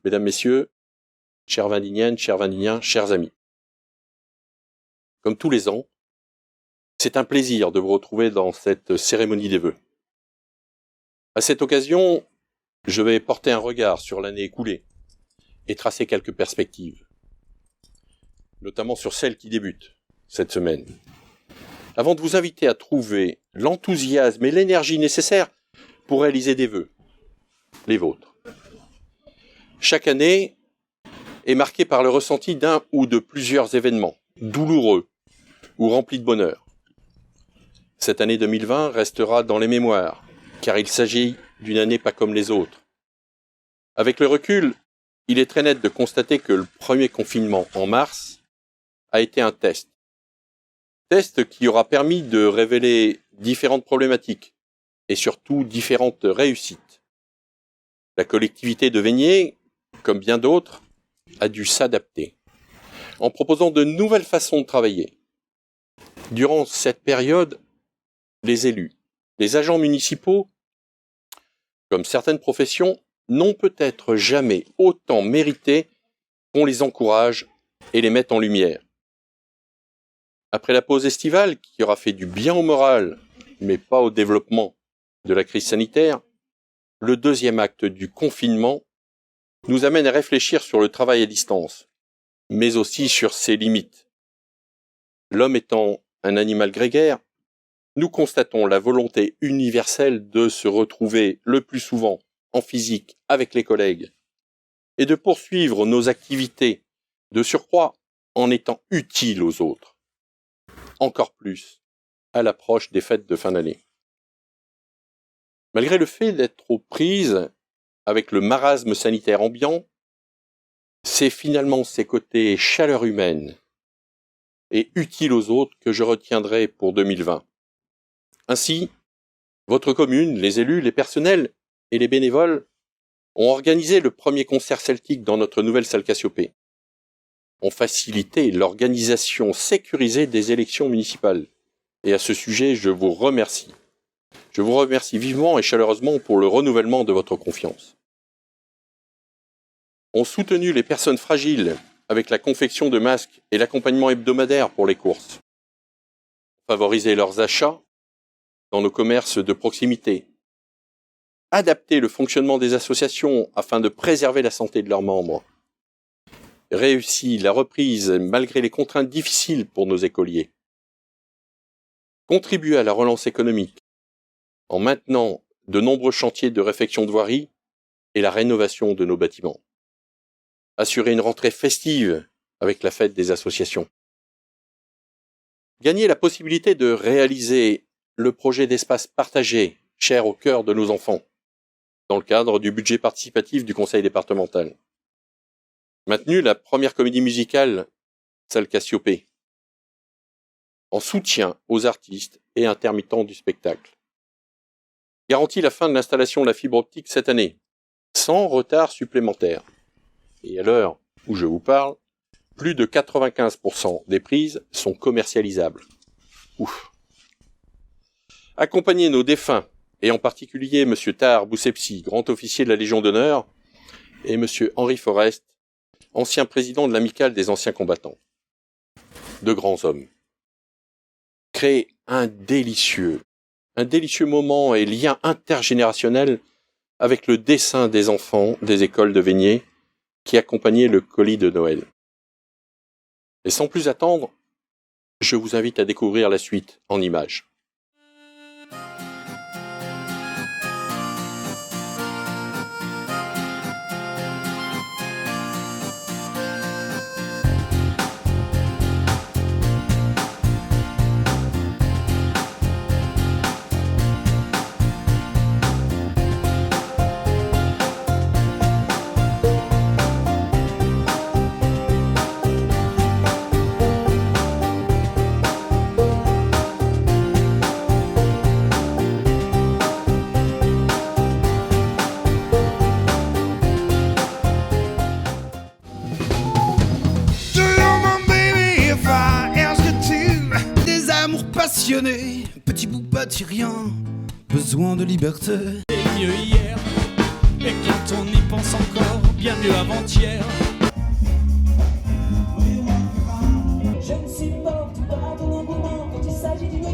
Mesdames, Messieurs, chères Vindigniennes, chers Vindigniens, chers amis. Comme tous les ans, c'est un plaisir de vous retrouver dans cette cérémonie des vœux. À cette occasion, je vais porter un regard sur l'année écoulée et tracer quelques perspectives, notamment sur celle qui débute cette semaine. Avant de vous inviter à trouver l'enthousiasme et l'énergie nécessaires pour réaliser des vœux, les vôtres. Chaque année est marquée par le ressenti d'un ou de plusieurs événements, douloureux ou remplis de bonheur. Cette année 2020 restera dans les mémoires, car il s'agit d'une année pas comme les autres. Avec le recul, il est très net de constater que le premier confinement en mars a été un test. Test qui aura permis de révéler différentes problématiques et surtout différentes réussites. La collectivité de Vaigné, comme bien d'autres, a dû s'adapter en proposant de nouvelles façons de travailler. Durant cette période, les élus, les agents municipaux, comme certaines professions, n'ont peut-être jamais autant mérité qu'on les encourage et les mette en lumière. Après la pause estivale, qui aura fait du bien au moral, mais pas au développement de la crise sanitaire, le deuxième acte du confinement nous amène à réfléchir sur le travail à distance, mais aussi sur ses limites. L'homme étant un animal grégaire, nous constatons la volonté universelle de se retrouver le plus souvent en physique avec les collègues et de poursuivre nos activités de surcroît en étant utiles aux autres. Encore plus à l'approche des fêtes de fin d'année. Malgré le fait d'être aux prises avec le marasme sanitaire ambiant, c'est finalement ces côtés chaleur humaine et utiles aux autres que je retiendrai pour 2020. Ainsi, votre commune, les élus, les personnels et les bénévoles ont organisé le premier concert celtique dans notre nouvelle salle Cassiopée, ont facilité l'organisation sécurisée des élections municipales. Et à ce sujet, je vous remercie. Je vous remercie vivement et chaleureusement pour le renouvellement de votre confiance. Ont soutenu les personnes fragiles avec la confection de masques et l'accompagnement hebdomadaire pour les courses. Favorisé leurs achats dans nos commerces de proximité. Adapter le fonctionnement des associations afin de préserver la santé de leurs membres. Réussi la reprise malgré les contraintes difficiles pour nos écoliers. Contribuer à la relance économique en maintenant de nombreux chantiers de réfection de voirie et la rénovation de nos bâtiments. Assurer une rentrée festive avec la fête des associations. Gagner la possibilité de réaliser le projet d'espace partagé, cher au cœur de nos enfants, dans le cadre du budget participatif du conseil départemental. Maintenu la première comédie musicale, salle Cassiopée, en soutien aux artistes et intermittents du spectacle. Garantit la fin de l'installation de la fibre optique cette année, sans retard supplémentaire. Et à l'heure où je vous parle, plus de 95% des prises sont commercialisables. Ouf. Accompagner nos défunts, et en particulier M. Tahar Boussepsi, grand officier de la Légion d'honneur, et M. Henri Forest, ancien président de l'Amicale des anciens combattants. De grands hommes. Créer un délicieux moment et lien intergénérationnel avec le dessin des enfants des écoles de Vaigné qui accompagnaient le colis de Noël. Et sans plus attendre, je vous invite à découvrir la suite en images. Petit bout bâtirien, besoin de liberté. Et mieux hier, et quand on y pense encore, bien bien mieux avant-hier. Je ne supporte pas ton engouement quand il s'agit d'une...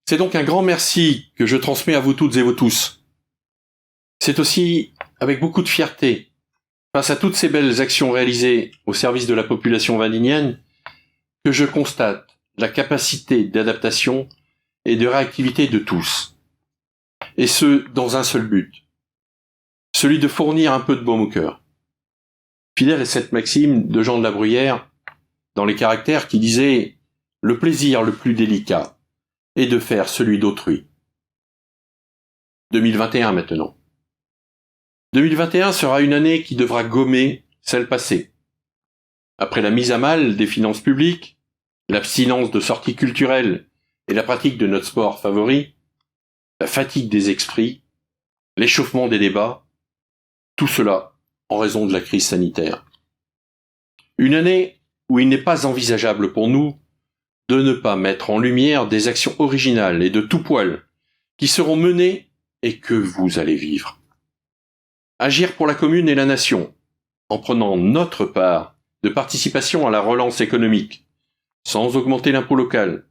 C'est donc un grand merci que je transmets à vous toutes et vous tous. C'est aussi avec beaucoup de fierté, face à toutes ces belles actions réalisées au service de la population vaninienne, que je constate la capacité d'adaptation et de réactivité de tous. Et ce, dans un seul but, celui de fournir un peu de baume au cœur. Fidèle à cette maxime de Jean de la Bruyère, dans les caractères qui disait « Le plaisir le plus délicat est de faire celui d'autrui ». 2021 maintenant. 2021 sera une année qui devra gommer celle passée. Après la mise à mal des finances publiques, l'abstinence de sorties culturelles et la pratique de notre sport favori, la fatigue des esprits, l'échauffement des débats, tout cela en raison de la crise sanitaire. Une année où il n'est pas envisageable pour nous de ne pas mettre en lumière des actions originales et de tout poil qui seront menées et que vous allez vivre. Agir pour la commune et la nation, en prenant notre part de participation à la relance économique, sans augmenter l'impôt local,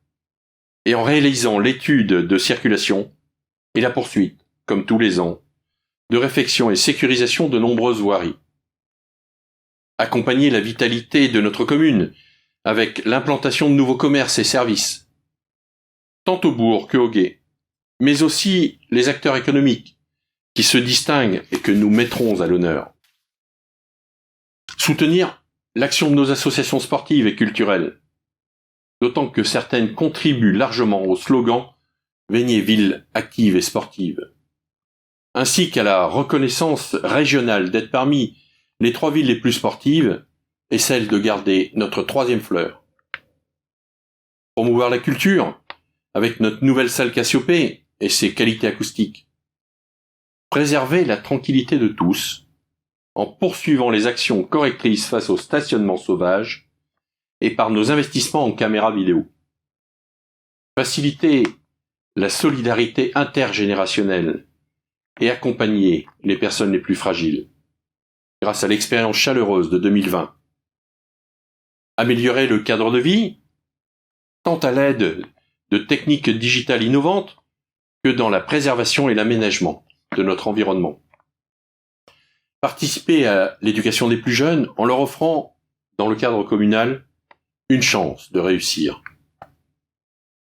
et en réalisant l'étude de circulation et la poursuite, comme tous les ans, de réfection et sécurisation de nombreuses voiries. Accompagner la vitalité de notre commune avec l'implantation de nouveaux commerces et services, tant au bourg que au gué, mais aussi les acteurs économiques qui se distinguent et que nous mettrons à l'honneur. Soutenir l'action de nos associations sportives et culturelles, d'autant que certaines contribuent largement au slogan « Vaigné ville active et sportive », ainsi qu'à la reconnaissance régionale d'être parmi les 3 villes les plus sportives et celle de garder notre 3e fleur. Promouvoir la culture avec notre nouvelle salle Cassiopée et ses qualités acoustiques. Préserver la tranquillité de tous en poursuivant les actions correctrices face au stationnement sauvage et par nos investissements en caméras vidéo. Faciliter la solidarité intergénérationnelle et accompagner les personnes les plus fragiles grâce à l'expérience chaleureuse de 2020. Améliorer le cadre de vie, tant à l'aide de techniques digitales innovantes que dans la préservation et l'aménagement de notre environnement. Participer à l'éducation des plus jeunes en leur offrant, dans le cadre communal, une chance de réussir.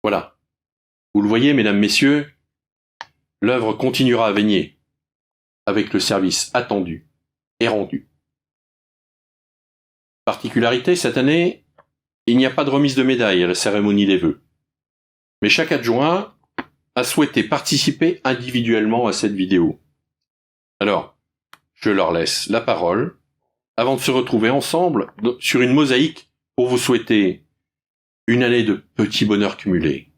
Voilà. Vous le voyez, mesdames, messieurs, l'œuvre continuera à Vaigné, avec le service attendu et rendu. Particularité, cette année, il n'y a pas de remise de médaille à la cérémonie des vœux. Mais chaque adjoint a souhaité participer individuellement à cette vidéo. Alors, je leur laisse la parole avant de se retrouver ensemble sur une mosaïque pour vous souhaiter une année de petits bonheurs cumulés,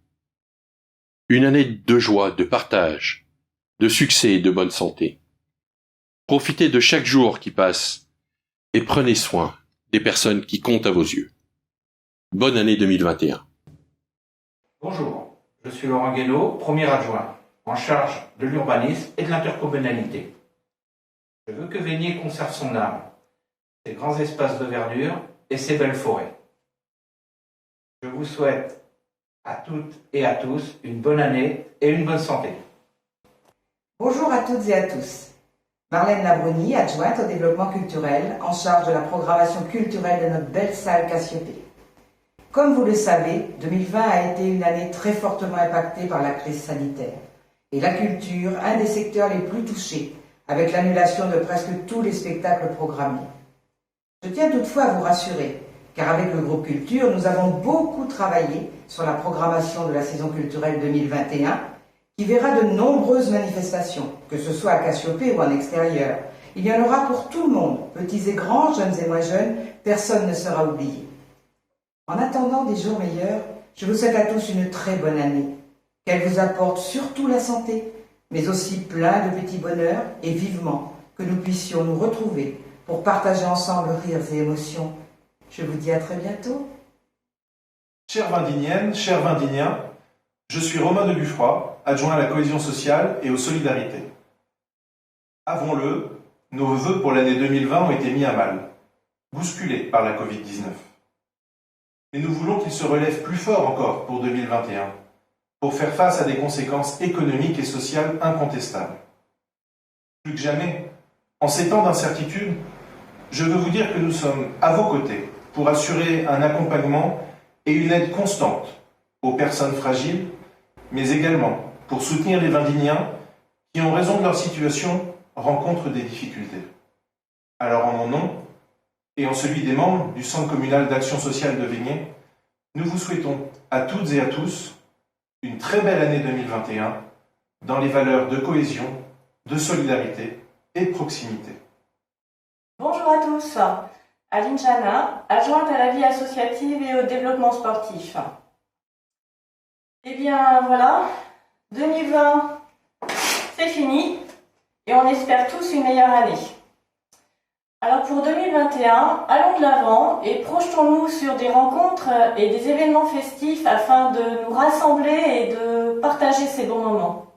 une année de joie, de partage, de succès et de bonne santé. Profitez de chaque jour qui passe et prenez soin des personnes qui comptent à vos yeux. Bonne année 2021. Bonjour, je suis Laurent Guénaud, premier adjoint, en charge de l'urbanisme et de l'intercommunalité. Je veux que Vaigné conserve son âme, ses grands espaces de verdure et ses belles forêts. Je vous souhaite à toutes et à tous une bonne année et une bonne santé. Bonjour à toutes et à tous. Marlène Labruni, adjointe au développement culturel, en charge de la programmation culturelle de notre belle salle Cassiopée. Comme vous le savez, 2020 a été une année très fortement impactée par la crise sanitaire. Et la culture, un des secteurs les plus touchés, avec l'annulation de presque tous les spectacles programmés. Je tiens toutefois à vous rassurer, car avec le groupe Culture, nous avons beaucoup travaillé sur la programmation de la saison culturelle 2021, qui verra de nombreuses manifestations, que ce soit à Cassiopée ou en extérieur. Il y en aura pour tout le monde, petits et grands, jeunes et moins jeunes, personne ne sera oublié. En attendant des jours meilleurs, je vous souhaite à tous une très bonne année, qu'elle vous apporte surtout la santé, mais aussi plein de petits bonheurs et vivement que nous puissions nous retrouver pour partager ensemble rires et émotions. Je vous dis à très bientôt. Chères Vindigniennes, chers Vindigniens, je suis Romain de Buffroy, adjoint à la cohésion sociale et aux solidarités. Avouons-le, nos vœux pour l'année 2020 ont été mis à mal, bousculés par la Covid-19. Mais nous voulons qu'ils se relèvent plus fort encore pour 2021, pour faire face à des conséquences économiques et sociales incontestables. Plus que jamais, en ces temps d'incertitude, je veux vous dire que nous sommes à vos côtés pour assurer un accompagnement et une aide constante aux personnes fragiles, mais également pour soutenir les Vindigniens qui, en raison de leur situation, rencontrent des difficultés. Alors en mon nom, et en celui des membres du Centre communal d'action sociale de Vaigné, nous vous souhaitons à toutes et à tous une très belle année 2021 dans les valeurs de cohésion, de solidarité et de proximité. Bonjour à tous, Aline Janin, adjointe à la vie associative et au développement sportif. Eh bien voilà, 2020 c'est fini et on espère tous une meilleure année. Alors pour 2021, allons de l'avant et projetons-nous sur des rencontres et des événements festifs afin de nous rassembler et de partager ces bons moments.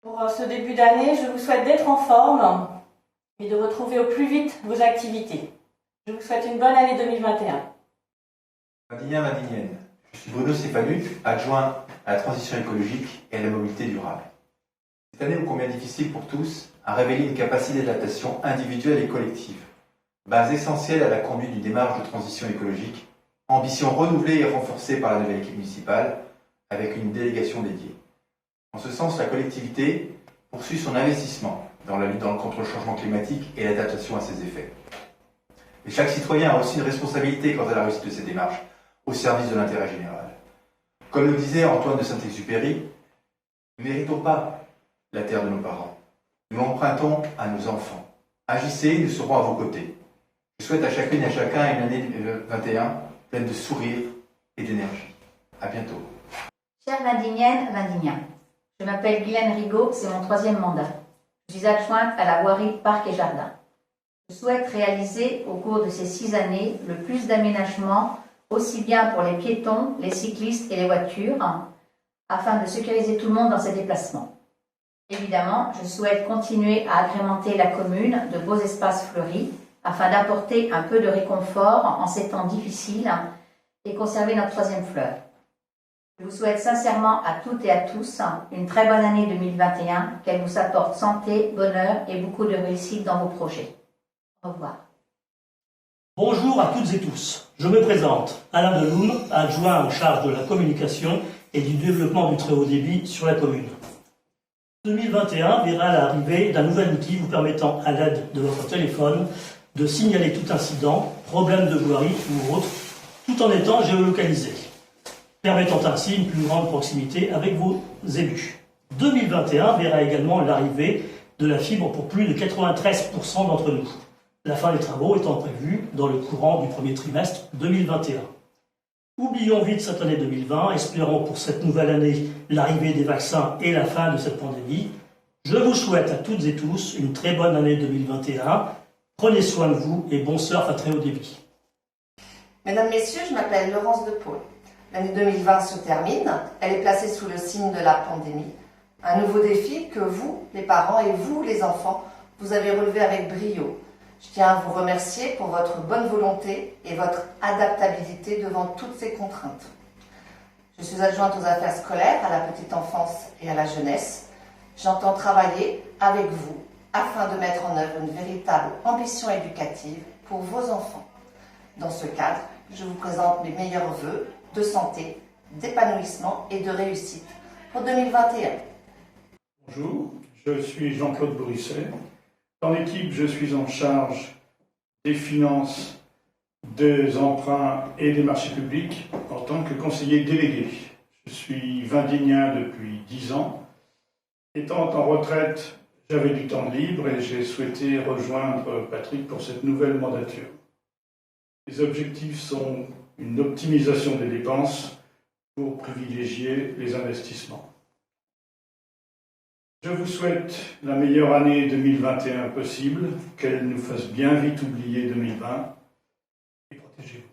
Pour ce début d'année, je vous souhaite d'être en forme et de retrouver au plus vite vos activités. Je vous souhaite une bonne année 2021. Vindignien, Vindignienne, je suis Bruno Stéfanuc, adjoint à la transition écologique et à la mobilité durable. Cette année ô combien difficile pour tous a révélé une capacité d'adaptation individuelle et collective, base essentielle à la conduite d'une démarche de transition écologique, ambition renouvelée et renforcée par la nouvelle équipe municipale, avec une délégation dédiée. En ce sens, la collectivité poursuit son investissement dans la lutte contre le changement climatique et l'adaptation à ses effets. Et chaque citoyen a aussi une responsabilité quant à la réussite de ces démarches, au service de l'intérêt général. Comme le disait Antoine de Saint-Exupéry, nous ne méritons pas la terre de nos parents. Nous l'empruntons à nos enfants. Agissez, nous serons à vos côtés. Je souhaite à chacune et à chacun une année 2021 pleine de sourires et d'énergie. À bientôt. Chère Vindignienne, Vindignien, je m'appelle Guylaine Rigaud, c'est mon 3e mandat. Je suis adjointe à la voirie Parc et Jardin. Je souhaite réaliser au cours de ces 6 années le plus d'aménagements, aussi bien pour les piétons, les cyclistes et les voitures, afin de sécuriser tout le monde dans ses déplacements. Évidemment, je souhaite continuer à agrémenter la commune de beaux espaces fleuris, afin d'apporter un peu de réconfort en ces temps difficiles et conserver notre 3e fleur. Je vous souhaite sincèrement à toutes et à tous une très bonne année 2021, qu'elle vous apporte santé, bonheur et beaucoup de réussite dans vos projets. Au revoir. Bonjour à toutes et tous. Je me présente, Alain Deloum, adjoint en charge de la communication et du développement du très haut débit sur la commune. 2021 verra l'arrivée d'un nouvel outil vous permettant, à l'aide de votre téléphone, de signaler tout incident, problème de voirie ou autre, tout en étant géolocalisé, permettant ainsi une plus grande proximité avec vos élus. 2021 verra également l'arrivée de la fibre pour plus de 93% d'entre nous, la fin des travaux étant prévue dans le courant du premier trimestre 2021. Oublions vite cette année 2020, espérons pour cette nouvelle année l'arrivée des vaccins et la fin de cette pandémie. Je vous souhaite à toutes et tous une très bonne année 2021. Prenez soin de vous et bon surf à très haut débit. Mesdames, Messieurs, je m'appelle Laurence de Paul. L'année 2020 se termine, elle est placée sous le signe de la pandémie. Un nouveau défi que vous, les parents, et vous, les enfants, vous avez relevé avec brio. Je tiens à vous remercier pour votre bonne volonté et votre adaptabilité devant toutes ces contraintes. Je suis adjointe aux affaires scolaires, à la petite enfance et à la jeunesse. J'entends travailler avec vous afin de mettre en œuvre une véritable ambition éducative pour vos enfants. Dans ce cadre, je vous présente mes meilleurs vœux de santé, d'épanouissement et de réussite pour 2021. Bonjour, je suis Jean-Claude Borisset. Dans l'équipe, je suis en charge des finances, des emprunts et des marchés publics en tant que conseiller délégué. Je suis vindignien depuis 10 ans. Étant en retraite, j'avais du temps libre et j'ai souhaité rejoindre Patrick pour cette nouvelle mandature. Les objectifs sont une optimisation des dépenses pour privilégier les investissements. Je vous souhaite la meilleure année 2021 possible, qu'elle nous fasse bien vite oublier 2020 et protégez-vous.